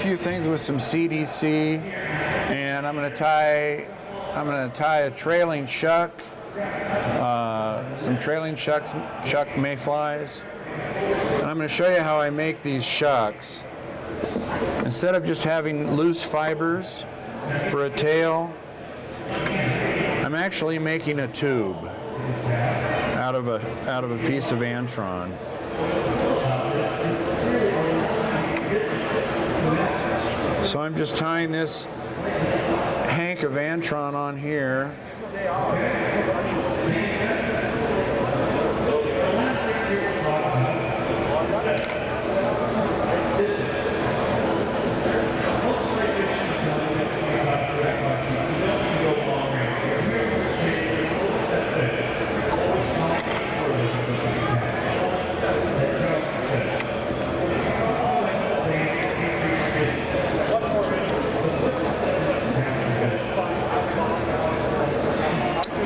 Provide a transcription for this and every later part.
few things with some CDC, and I'm going to tie a trailing shuck, some trailing shuck mayflies, and I'm going to show you how I make these shucks. Instead of just having loose fibers for a tail, I'm actually making a tube out of a piece of antron. So I'm just tying this hank of antron on here.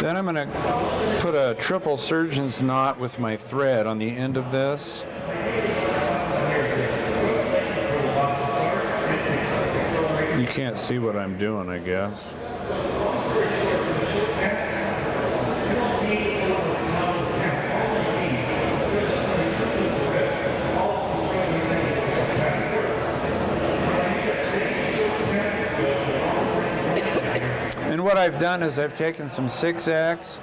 Then I'm going to put a triple surgeon's knot with my thread on the end of this. You can't see what I'm doing, I guess. And what I've done is I've taken some 6X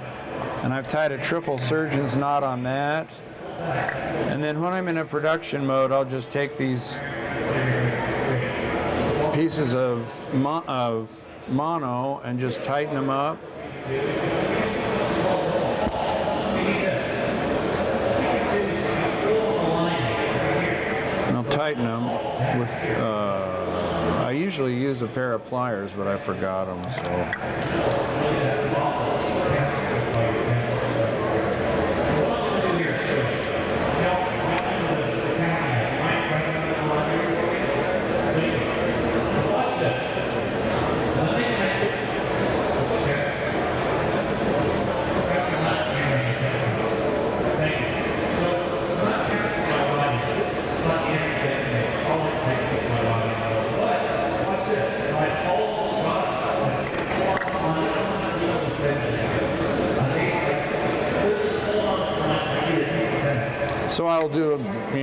and I've tied a triple surgeon's knot on that. And then when I'm in a production mode, I'll just take these pieces of mono and just tighten them up. And I'll tighten them with I usually use a pair of pliers, but I forgot them, so. So I'll do,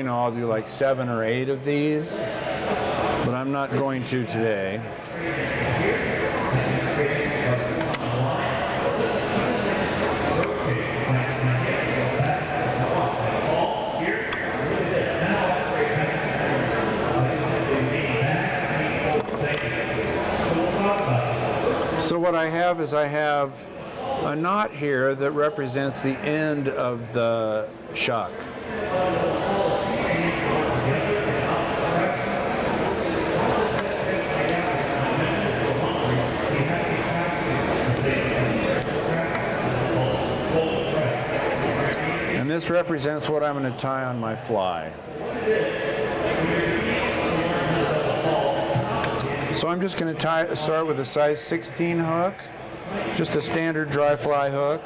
I'll do like 7 or 8 of these, but I'm not going to today. So what I have is I have a knot here that represents the end of the shuck. And this represents what I'm going to tie on my fly. So I'm just going to start with a size 16 hook, just a standard dry fly hook.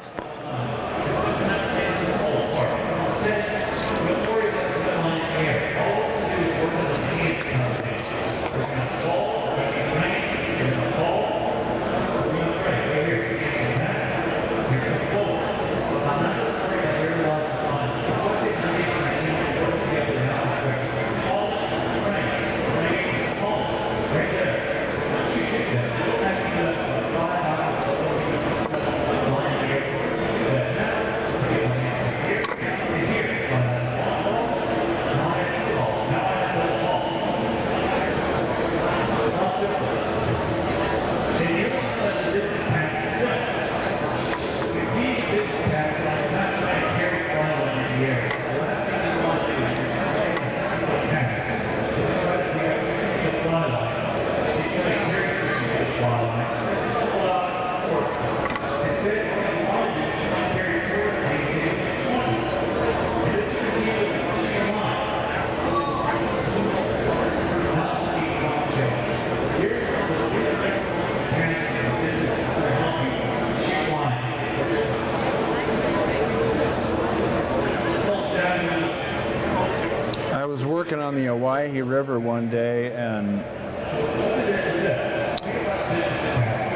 On the River one day, and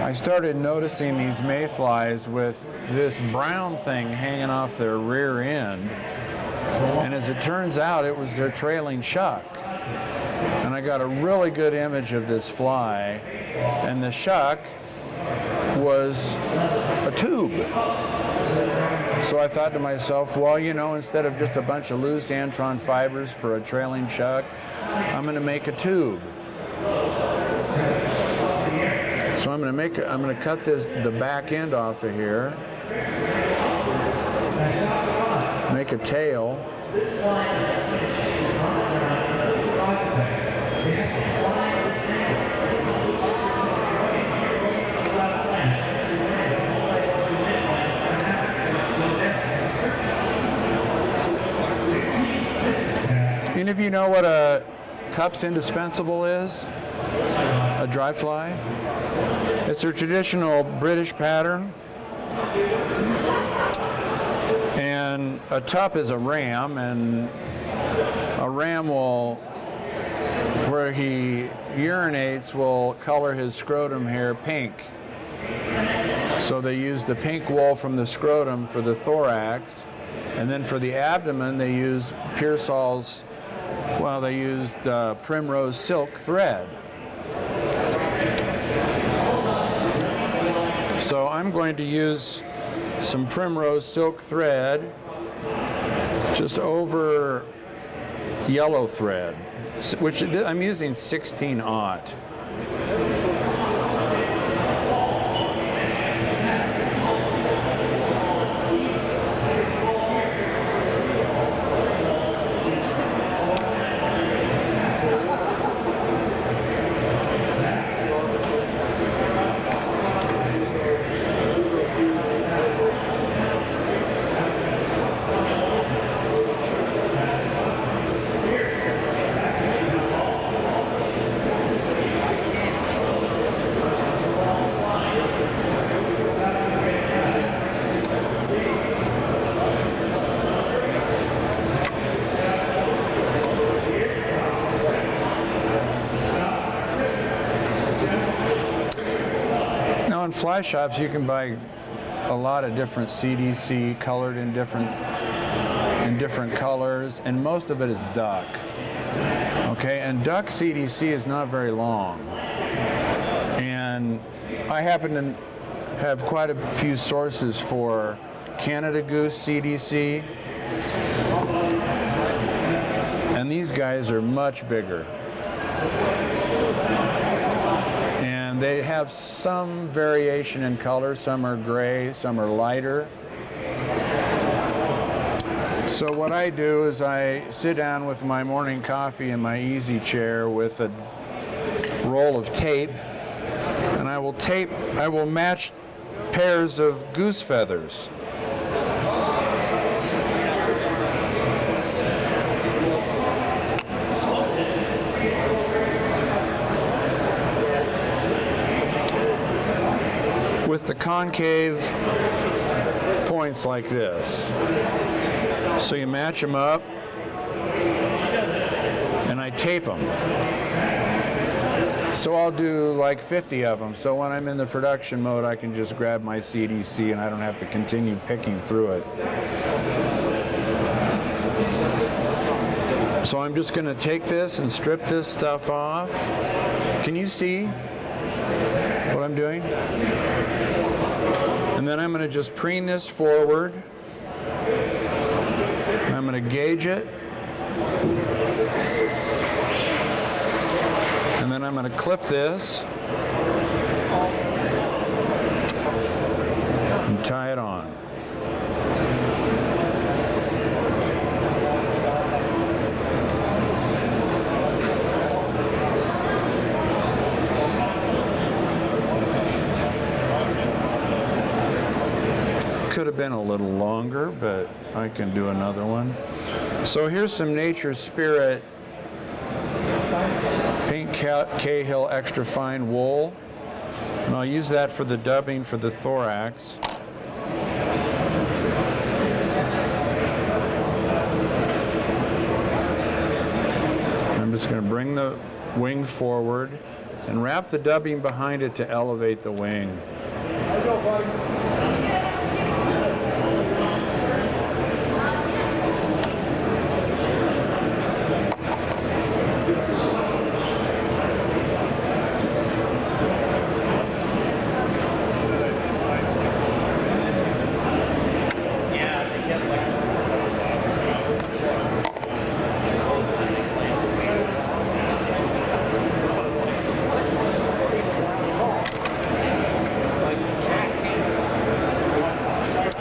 I started noticing these mayflies with this brown thing hanging off their rear end, and as it turns out, it was their trailing shuck. And I got a really good image of this fly, and the shuck was a tube. So I thought to myself, well, you know, instead of just a bunch of loose antron fibers for a trailing shuck, I'm going to make a tube. So I'm going to cut the back end off of here, make a tail. Any of you know what a Tupp's indispensable is? A dry fly? It's a traditional British pattern. And a Tupp is a ram, and a ram will, where he urinates, will color his scrotum hair pink. So they use the pink wool from the scrotum for the thorax, and then for the abdomen they use Pearsall's, well, they used primrose silk thread. So I'm going to use some primrose silk thread just over yellow thread, which I'm using 16-aught. In fly shops, you can buy a lot of different CDC colored in different colors, and most of it is duck. Okay, and duck CDC is not very long, and I happen to have quite a few sources for Canada Goose CDC, and these guys are much bigger. They have some variation in color. Some are gray, some are lighter. So what I do is I sit down with my morning coffee in my easy chair with a roll of tape, and I will match pairs of goose feathers. With the concave points like this. So you match them up, and I tape them. So I'll do like 50 of them. So when I'm in the production mode, I can just grab my CDC and I don't have to continue picking through it. So I'm just going to take this and strip this stuff off. Can you see what I'm doing? And then I'm going to just preen this forward. And I'm going to gauge it. And then I'm going to clip this and tie it on. Could have been a little longer, but I can do another one. So here's some Nature's Spirit Pink Cahill extra fine wool, and I'll use that for the dubbing for the thorax. I'm just going to bring the wing forward and wrap the dubbing behind it to elevate the wing.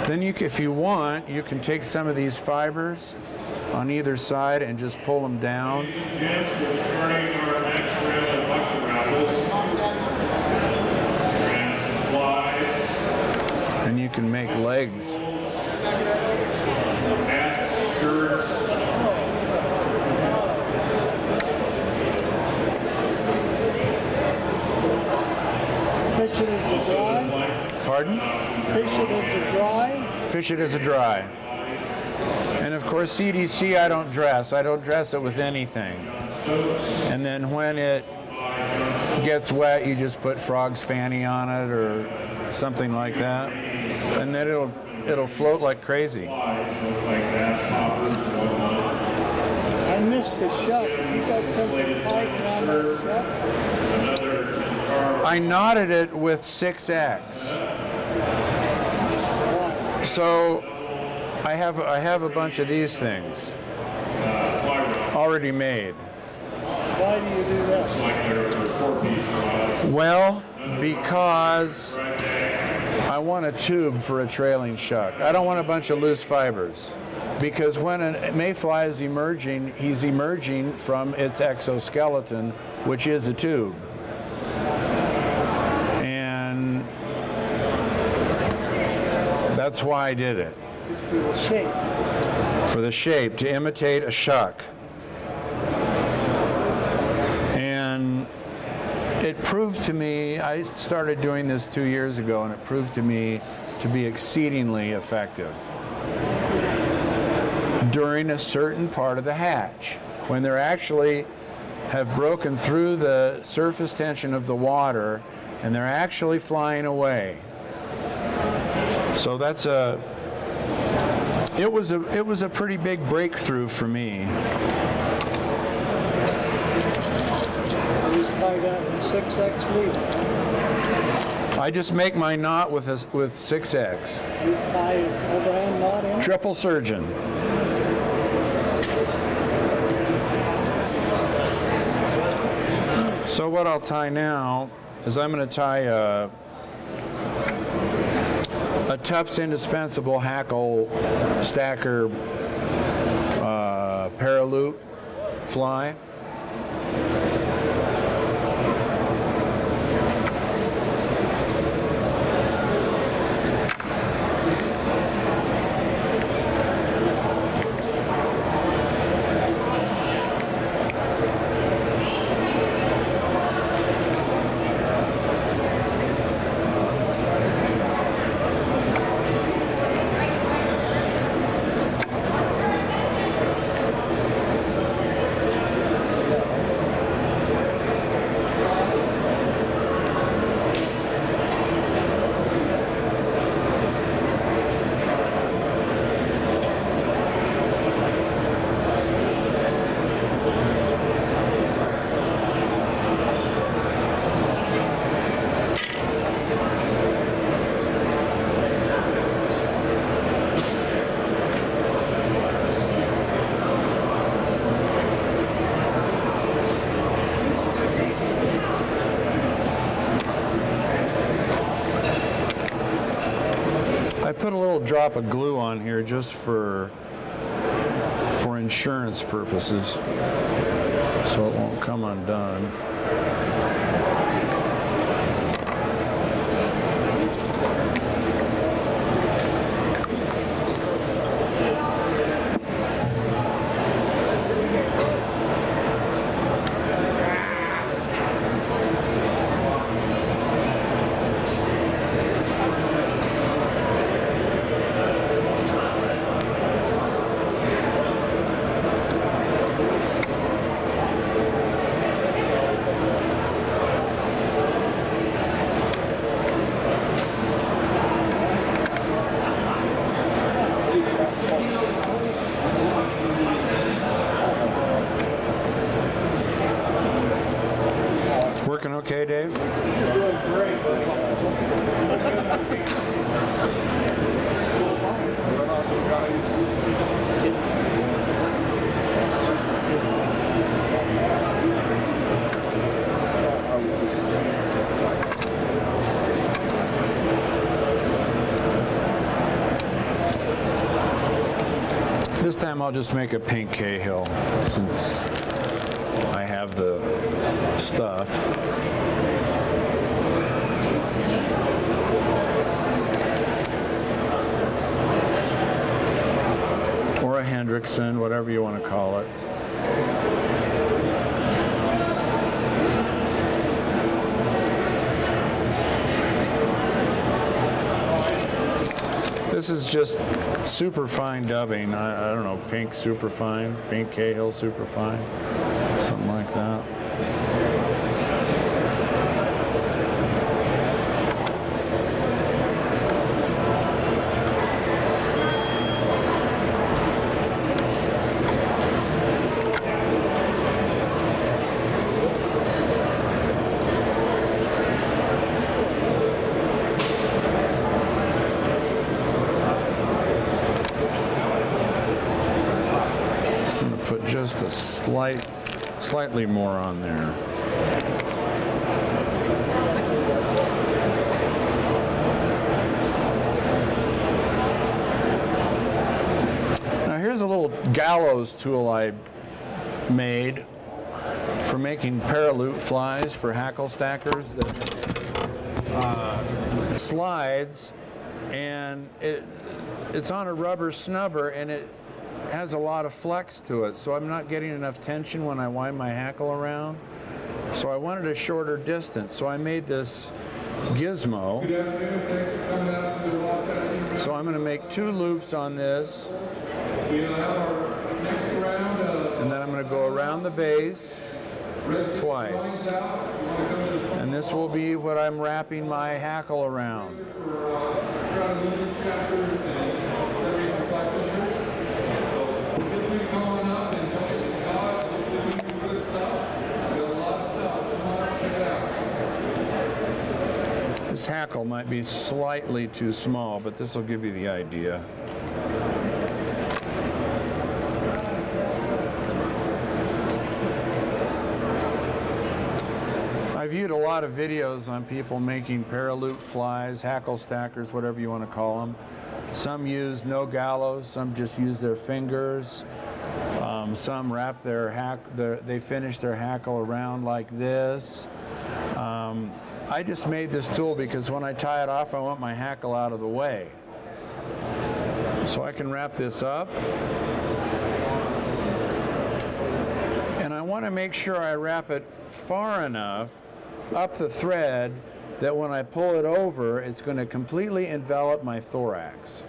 Then if you want, you can take some of these fibers on either side and just pull them down. And you can make legs. Fish it as a dry. Pardon? Fish it as a dry. Fish it as a dry. And of course, CDC I don't dress. I don't dress it with anything. And then when it gets wet, you just put frog's fanny on it or something like that. And then it'll float like crazy. I missed the shuck. You got something tight on the shuck? I knotted it with 6X. So I have a bunch of these things already made. Why do you do that? Well, because I want a tube for a trailing shuck. I don't want a bunch of loose fibers. Because when a mayfly is emerging, he's emerging from its exoskeleton, which is a tube. And that's why I did it. Just for the shape. For the shape, to imitate a shuck. And it proved to me, I started doing this 2 years ago, and it proved to me to be exceedingly effective during a certain part of the hatch, when they're actually have broken through the surface tension of the water and they're actually flying away. So that's it was a pretty big breakthrough for me. You just tie that with 6X loop. I just make my knot with 6X. You just tie an overhand knot in. Triple surgeon. So what I'll tie now is I'm going to tie a Tup's Indispensable Hackle Stacker Paraloop fly. I put a little drop of glue on here just for insurance purposes, so it won't come undone. time I'll just make a pink Cahill since I have the stuff. Or a Hendrickson, whatever you want to call it. This is just super fine dubbing. I don't know, pink super fine, pink Cahill super fine, something like that. Just a slightly more on there. Now here's a little gallows tool I made for making paraloop flies for hackle stackers that slides, and it's on a rubber snubber, and it has a lot of flex to it, so I'm not getting enough tension when I wind my hackle around. So I wanted a shorter distance, so I made this gizmo. So I'm going to make 2 loops on this, and then I'm going to go around the base twice, and this will be what I'm wrapping my hackle around. This hackle might be slightly too small, but this will give you the idea. I viewed a lot of videos on people making paraloop flies, hackle stackers, whatever you want to call them. Some use no gallows, some just use their fingers. Some wrap they finish their hackle around like this. I just made this tool because when I tie it off, I want my hackle out of the way. So I can wrap this up. And I want to make sure I wrap it far enough up the thread that when I pull it over, it's going to completely envelop my thorax.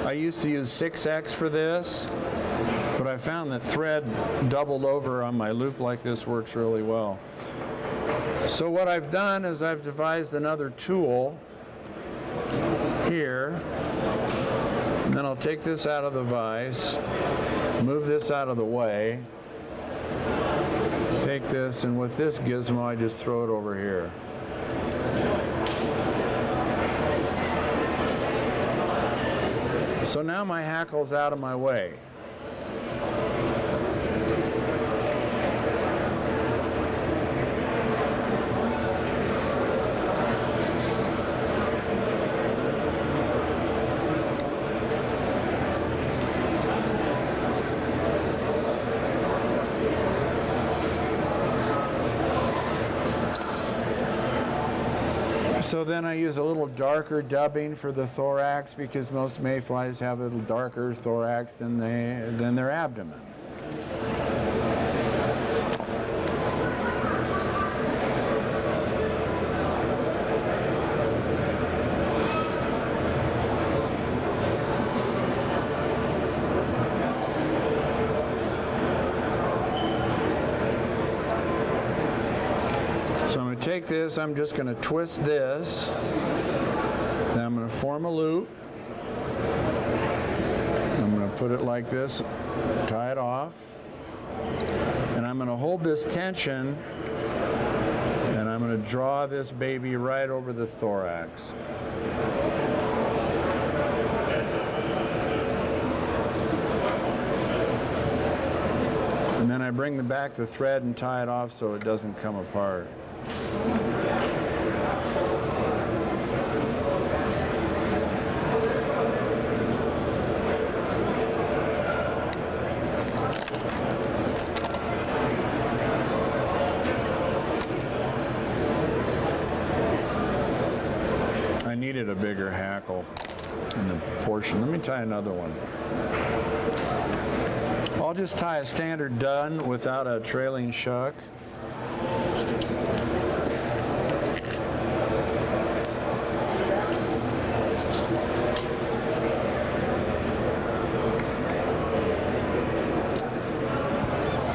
I used to use 6X for this, but I found that thread doubled over on my loop like this works really well. So what I've done is I've devised another tool here, and then I'll take this out of the vise, move this out of the way, take this, and with this gizmo I just throw it over here. So now my hackle's out of my way. So then I use a little darker dubbing for the thorax because most mayflies have a little darker thorax than their abdomen. So I'm going to take this, I'm just going to twist this, then I'm going to form a loop, I'm going to put it like this, tie it off, and I'm going to hold this tension, and I'm going to draw this baby right over the thorax. And And then I bring back the thread and tie it off so it doesn't come apart. I needed a bigger hackle in the portion. Let me tie another one. I'll just tie a standard Dunn without a trailing shuck.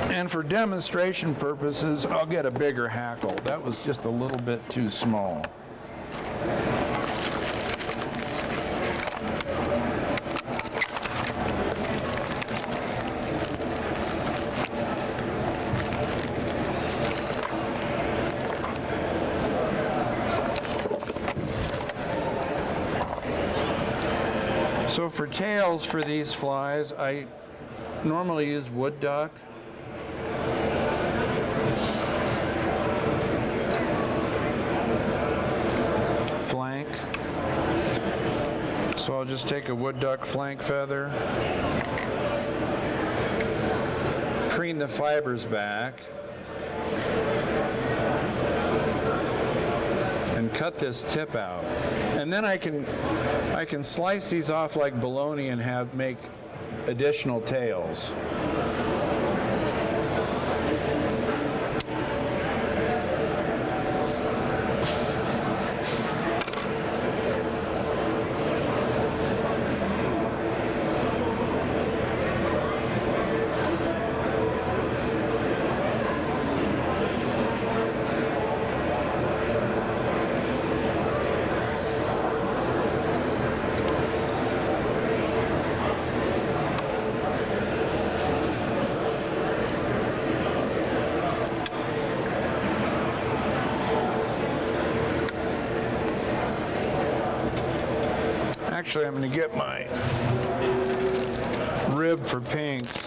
And for demonstration purposes, I'll get a bigger hackle. That was just a little bit too small. So for tails for these flies, I normally use wood duck. Flank. So I'll just take a wood duck flank feather, preen the fibers back, and cut this tip out. And then I can slice these off like bologna and make additional tails. Actually, I'm going to get my rib for pinks.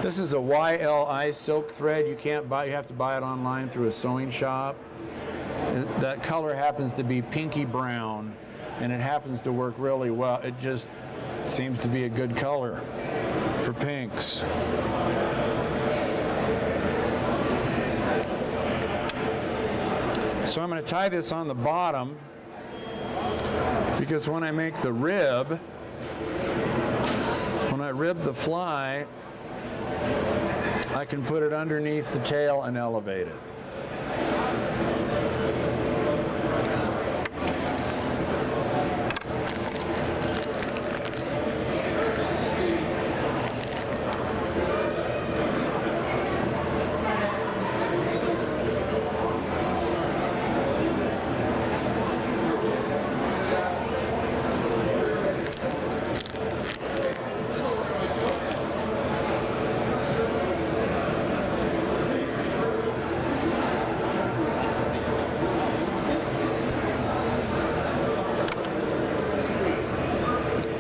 This is a YLI silk thread. You can't buy, you have to buy it online through a sewing shop. That color happens to be pinky brown, and it happens to work really well. It just seems to be a good color for pinks. So I'm going to tie this on the bottom, because when I make the rib, when I rib the fly, I can put it underneath the tail and elevate it.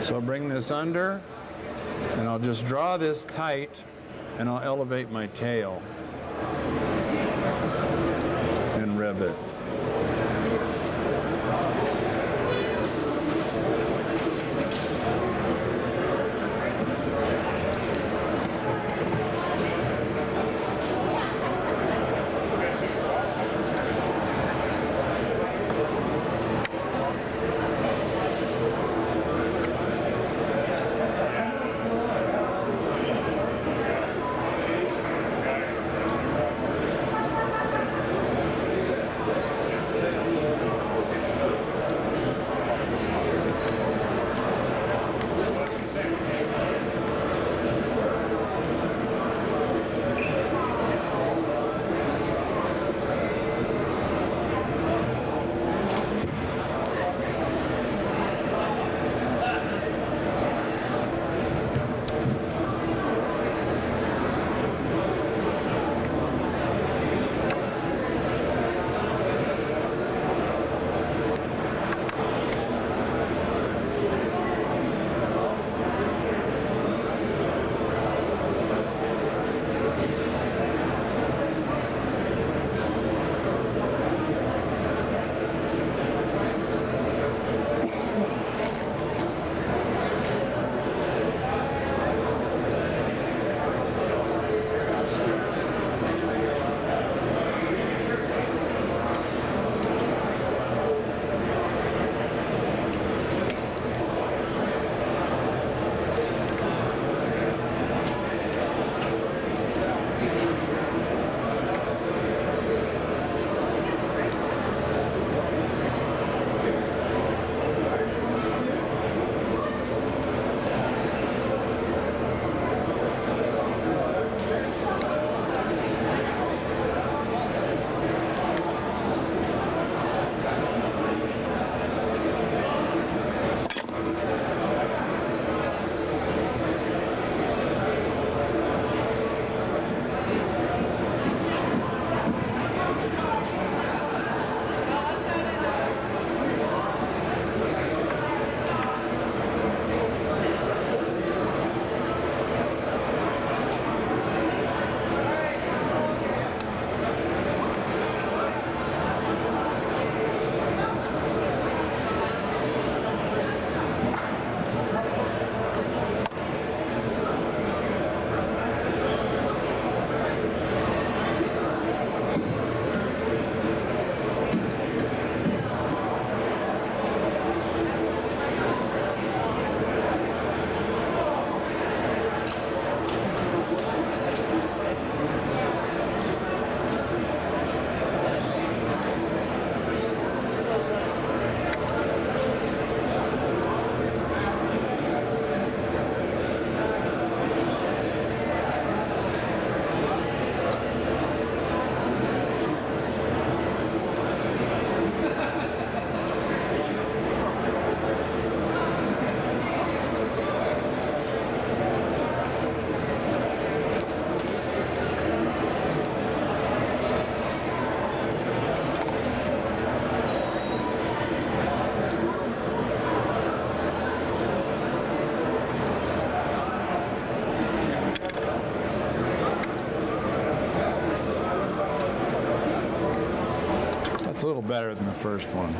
So I'll bring this under, and I'll just draw this tight, and I'll elevate my tail and rib it. It's a little better than the first one.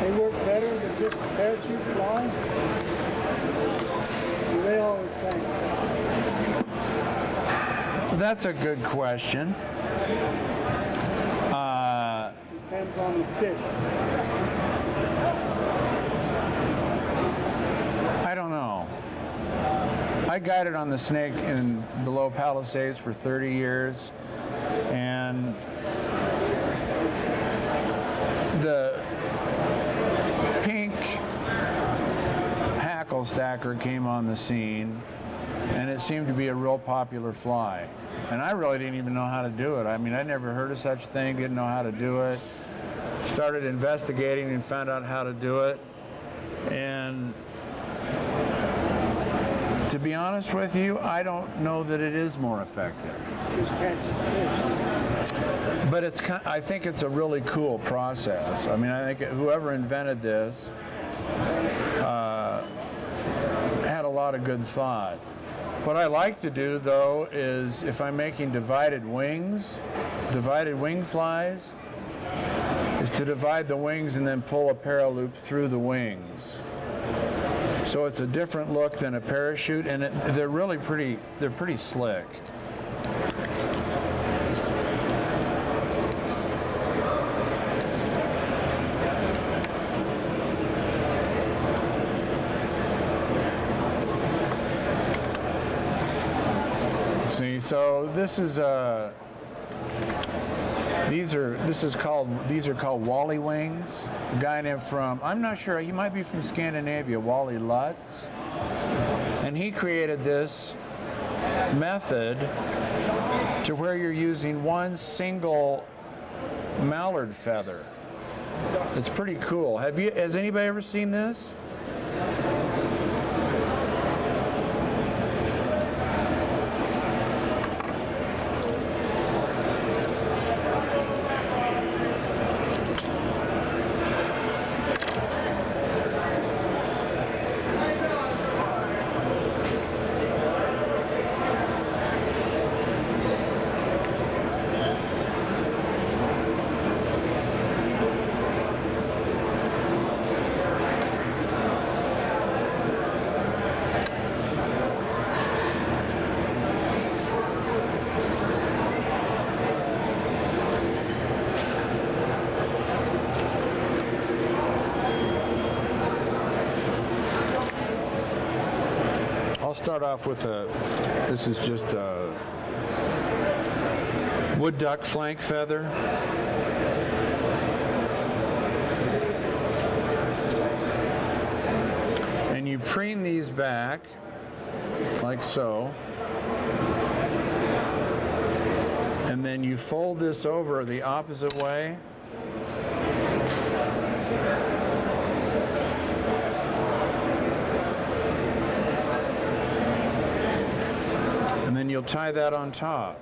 They work better than just parachute flying? Do they all the same? That's a good question. Depends on the fish. I don't know. I guided on the Snake in below Palisades for 30 years, and the pink hackle stacker came on the scene, and it seemed to be a real popular fly. And I really didn't even know how to do it. I mean, I'd never heard of such a thing, didn't know how to do it. Started investigating and found out how to do it. And to be honest with you, I don't know that it is more effective. Just catches fish. But I think it's a really cool process. I mean, I think whoever invented this had a lot of good thought. What I like to do, though, is if I'm making divided wing flies, is to divide the wings and then pull a paraloop through the wings. So it's a different look than a parachute, and they're really pretty slick. See, so this is these are called Wally wings. A guy named I'm not sure, he might be from Scandinavia, Wally Lutz. And he created this method to where you're using one single mallard feather. It's pretty cool. Has anybody ever seen this? I'll start off with this is just a wood duck flank feather. And you preen these back like so. And then you fold this over the opposite way. And then you'll tie that on top.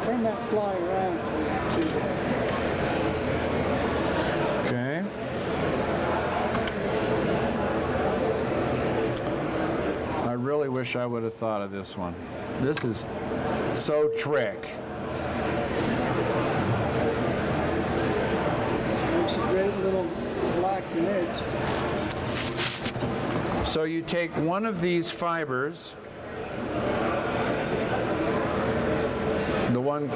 Turn that fly around so we can see it. Okay. I really wish I would have thought of this one. This is so trick. Makes a great little black niche. So you take one of these fibers, the one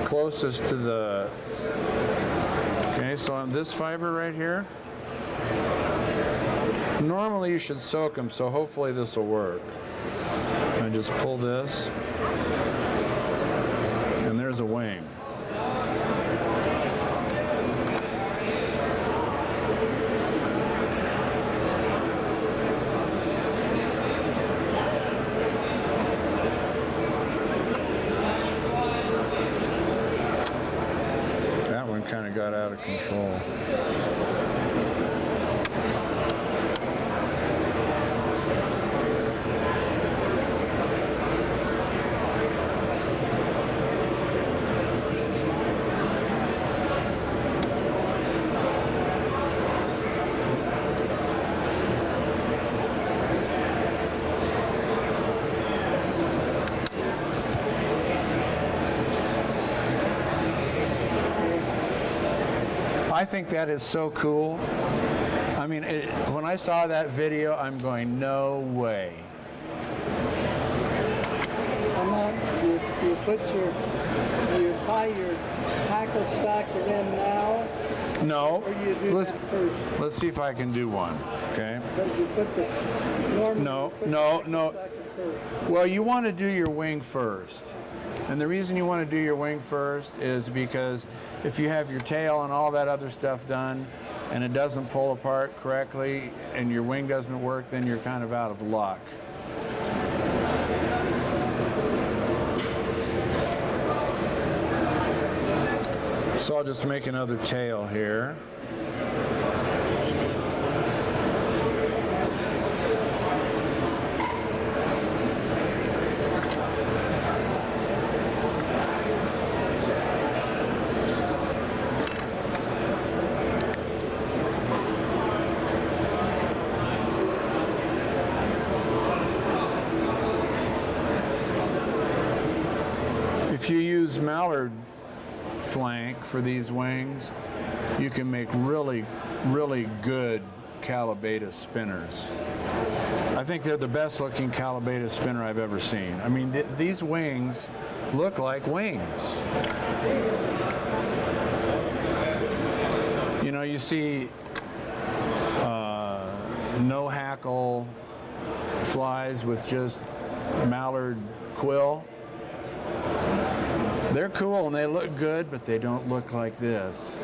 closest to the, okay, so on this fiber right here, normally you should soak them, so hopefully this will work. I just pull this, and there's a wing. got out of control. I think that is so cool. I mean, when I saw that video, I'm going, no way. Come on, you put you tie your tackle stacker in now, No. or you do that first? Let's see if I can do one. Okay. But you put the normally No, you put no, the no. stacker first. Well, you want to do your wing first. And the reason you want to do your wing first is because if you have your tail and all that other stuff done and it doesn't pull apart correctly and your wing doesn't work, then you're kind of out of luck. So I'll just make another tail here. If you use mallard flank for these wings, you can make really, really good Calibatus spinners. I think they're the best looking Calibatus spinner I've ever seen. I mean, these wings look like wings. You know, you see no hackle flies with just mallard quill. They're cool and they look good, but they don't look like this.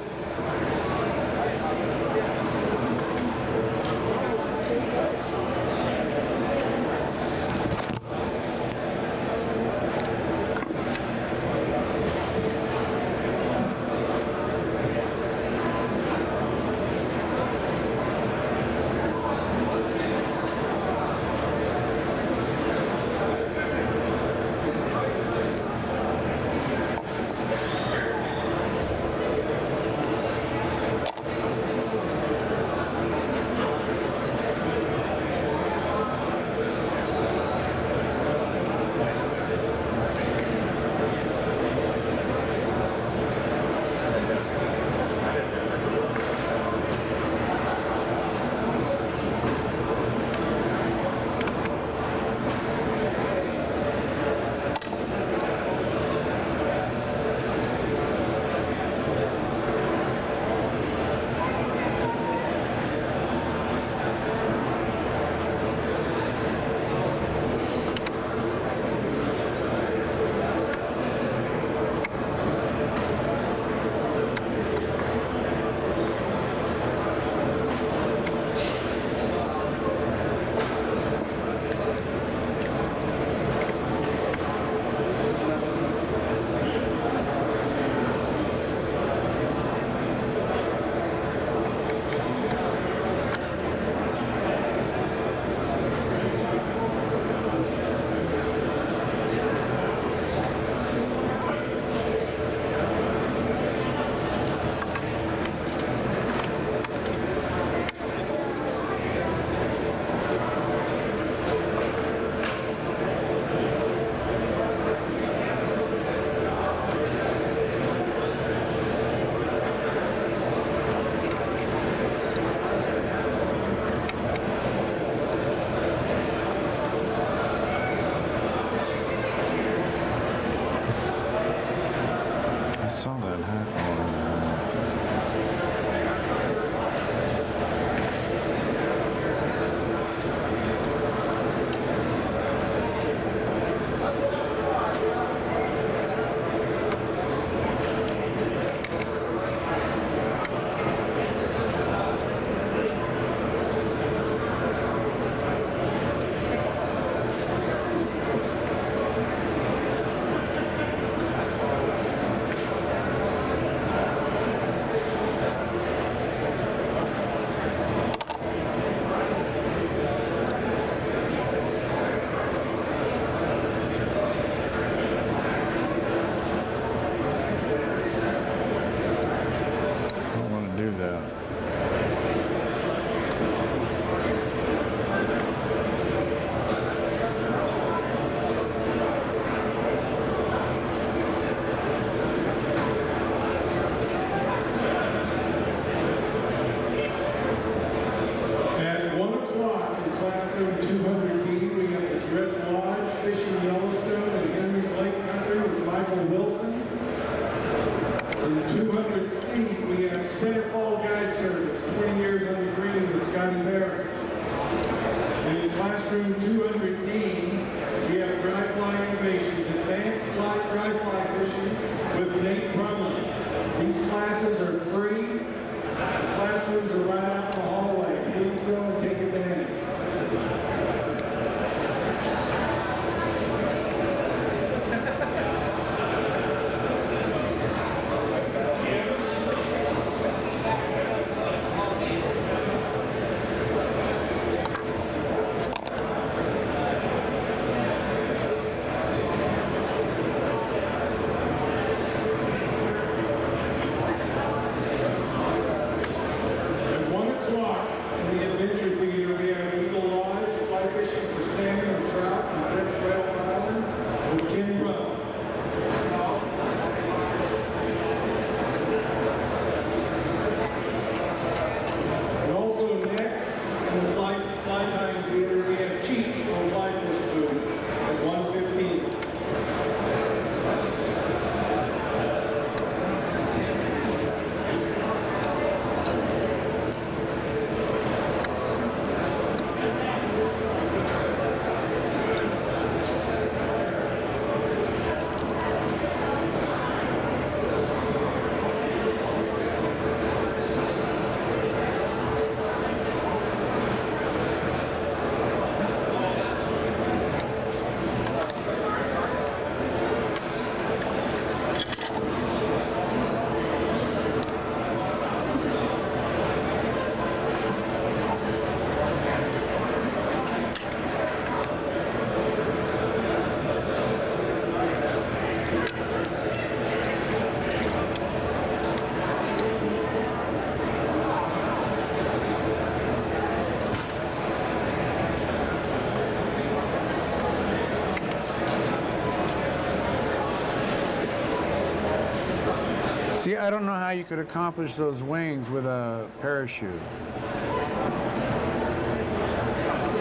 See, I don't know how you could accomplish those wings with a parachute.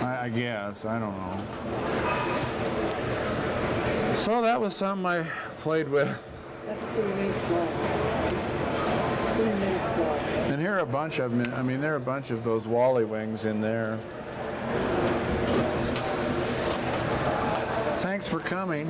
I guess, I don't know. So that was something I played with. That's pretty neat fly. Pretty neat fly. And here are a bunch of them. I mean, there are a bunch of those Wally wings in there. Thanks for coming.